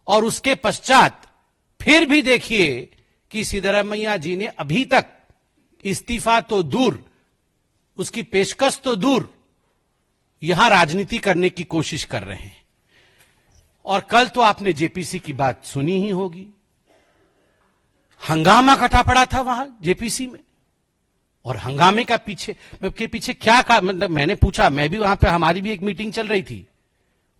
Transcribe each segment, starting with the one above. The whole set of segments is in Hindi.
और उसके पश्चात फिर भी देखिए कि सिद्धरामैया जी ने अभी तक इस्तीफा तो दूर, उसकी पेशकश तो दूर, यहां राजनीति करने की कोशिश कर रहे हैं। और कल तो आपने जेपीसी की बात सुनी ही होगी, हंगामा कटा पड़ा था वहां जेपीसी में। और हंगामे के पीछे क्या मतलब मैंने पूछा, मैं भी वहां पे, हमारी भी एक मीटिंग चल रही थी,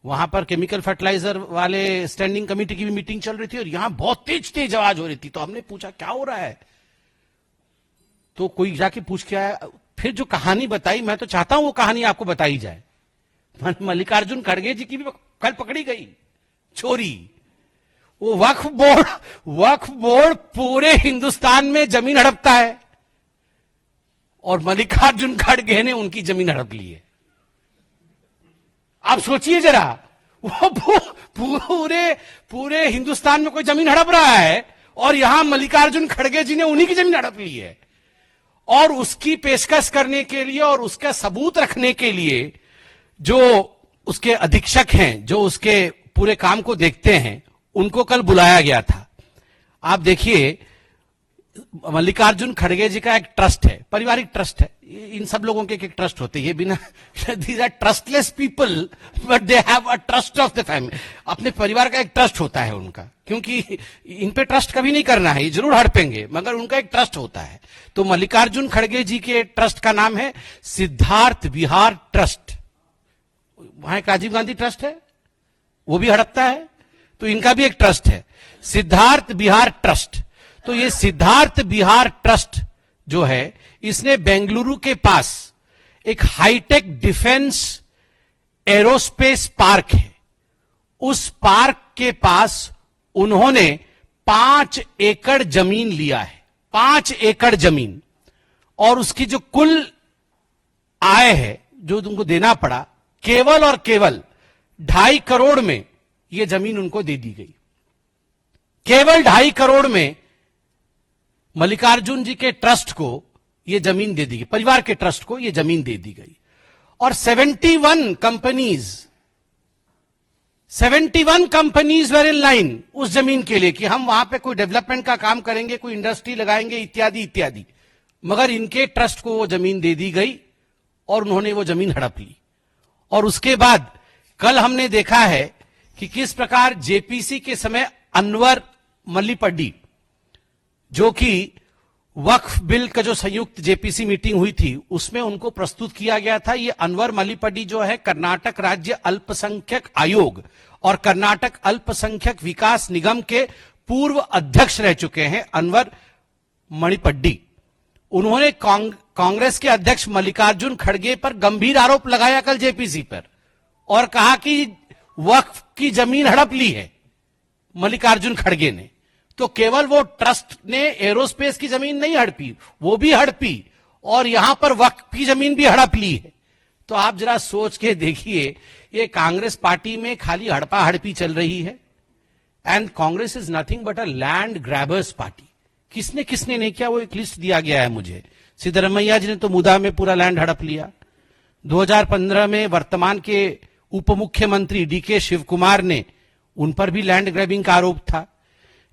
वहां पर केमिकल फर्टिलाइजर वाले स्टैंडिंग कमेटी की भी मीटिंग चल रही थी और यहां बहुत तेज तेज आवाज हो रही थी। तो हमने पूछा क्या हो रहा है, तो कोई जाके पूछ के आया, फिर जो कहानी बताई, मैं तो चाहता हूं वो कहानी आपको बताई जाए। मल्लिकार्जुन खड़गे जी की भी कल पकड़ी गई चोरी। वो वक्फ बोर्ड पूरे हिंदुस्तान में जमीन हड़पता है और मल्लिकार्जुन खड़गे ने उनकी जमीन हड़प ली है। आप सोचिए जरा, वो पूरे हिंदुस्तान में कोई जमीन हड़प रहा है और यहां मल्लिकार्जुन खड़गे जी ने उन्हीं की जमीन हड़प ली है। और उसकी पेशकश करने के लिए और उसका सबूत रखने के लिए जो उसके अधीक्षक हैं, जो उसके पूरे काम को देखते हैं, उनको कल बुलाया गया था। आप देखिए, मल्लिकार्जुन खड़गे जी का एक ट्रस्ट है, पारिवारिक ट्रस्ट है। इन सब लोगों के एक ट्रस्ट होते हैं, ये बिना, these are trustless people but they have a trust of the family. अपने परिवार का एक ट्रस्ट होता है उनका, क्योंकि इन पे ट्रस्ट कभी नहीं करना है, ये जरूर हड़पेंगे, मगर उनका एक ट्रस्ट होता है। तो मल्लिकार्जुन खड़गे जी के ट्रस्ट का नाम है सिद्धार्थ विहार ट्रस्ट। वहां एक राजीव गांधी ट्रस्ट है, वो भी हड़पता है, तो इनका भी एक ट्रस्ट है, सिद्धार्थ विहार ट्रस्ट। तो ये सिद्धार्थ विहार ट्रस्ट जो है, इसने बेंगलुरु के पास एक हाईटेक डिफेंस एरोस्पेस पार्क है, उस पार्क के पास उन्होंने 5 एकड़ जमीन लिया है, 5 एकड़ जमीन। और उसकी जो कुल आय है जो तुमको देना पड़ा, केवल और केवल 2.5 करोड़ में यह जमीन उनको दे दी गई। केवल 2.5 करोड़ में मल्लिकार्जुन जी के ट्रस्ट को यह जमीन दे दी गई, परिवार के ट्रस्ट को यह जमीन दे दी गई। और 71 कंपनीज वर इन लाइन उस जमीन के लिए कि हम वहां पे कोई डेवलपमेंट का काम करेंगे, कोई इंडस्ट्री लगाएंगे, इत्यादि इत्यादि। मगर इनके ट्रस्ट को वो जमीन दे दी गई और उन्होंने वो जमीन हड़प ली। और उसके बाद कल हमने देखा है कि किस प्रकार जेपीसी के समय अनवर मल्लीपड्डी, जो कि वक्फ बिल का जो संयुक्त जेपीसी मीटिंग हुई थी, उसमें उनको प्रस्तुत किया गया था। ये अनवर मल्लीपड्डी जो है, कर्नाटक राज्य अल्पसंख्यक आयोग और कर्नाटक अल्पसंख्यक विकास निगम के पूर्व अध्यक्ष रह चुके हैं, अनवर मणिपड्डी। उन्होंने कांग्रेस के अध्यक्ष मल्लिकार्जुन खड़गे पर गंभीर आरोप लगाया कल जेपीसी पर और कहा कि वक्फ की जमीन हड़प ली है मल्लिकार्जुन खड़गे ने। तो केवल वो ट्रस्ट ने एरोस्पेस की जमीन नहीं हड़पी, वो भी हड़पी और यहां पर वक्फ की जमीन भी हड़प ली है। तो आप जरा सोच के देखिए, ये कांग्रेस पार्टी में खाली हड़पा हड़पी चल रही है। And Congress is nothing but a land grabbers party. किसने किसने नहीं किया, वो एक लिस्ट दिया गया है मुझे। सिद्धरामैया जी ने तो मुदा में पूरा लैंड हड़प लिया। 2015 में वर्तमान के उप मुख्यमंत्री डीके शिव कुमार ने, उन पर भी लैंड ग्रैबिंग का आरोप था।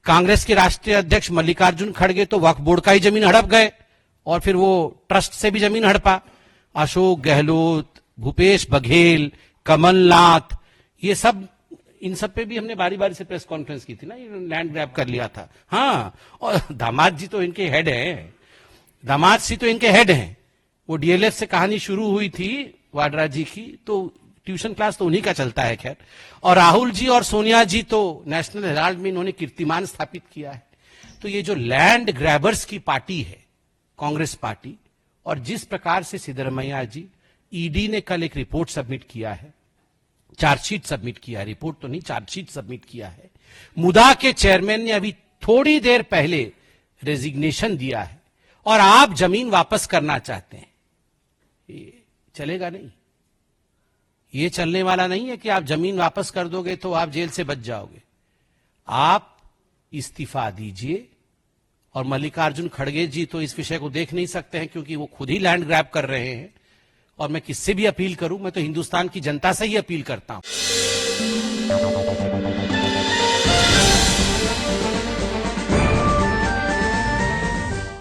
कांग्रेस के राष्ट्रीय अध्यक्ष मल्लिकार्जुन खड़गे तो वक्फ बोर्ड का ही जमीन हड़प गए और फिर वो ट्रस्ट से भी जमीन हड़पा। अशोक गहलोत, भूपेश बघेल, कमलनाथ, ये सब, इन सब पे भी हमने बारी बारी से प्रेस कॉन्फ्रेंस की थी ना, लैंड ग्रैब कर लिया था। हाँ, और दामाद जी तो इनके हेड हैं, दामाद जी तो इनके हेड हैं। वो डीएलएफ से कहानी शुरू हुई थी वाड्रा जी की, तो ट्यूशन क्लास तो उन्हीं का चलता है खैर। और राहुल जी और सोनिया जी तो नेशनल हेराल्ड में इन्होंने कीर्तिमान स्थापित किया है। तो ये जो लैंड ग्रैबर्स की पार्टी है कांग्रेस पार्टी, और जिस प्रकार से सिद्धरामैया जी, ईडी ने कल एक रिपोर्ट सबमिट किया है, चार्जशीट सबमिट किया है, रिपोर्ट तो नहीं, चार्जशीट सबमिट किया है। मुदा के चेयरमैन ने अभी थोड़ी देर पहले रेजिग्नेशन दिया है और आप जमीन वापस करना चाहते हैं। ये चलेगा नहीं, ये चलने वाला नहीं है कि आप जमीन वापस कर दोगे तो आप जेल से बच जाओगे। आप इस्तीफा दीजिए। और मल्लिकार्जुन खड़गे जी तो इस विषय को देख नहीं सकते हैं, क्योंकि वो खुद ही लैंड ग्रैब कर रहे हैं। और मैं किससे भी अपील करूं, मैं तो हिंदुस्तान की जनता से ही अपील करता हूं।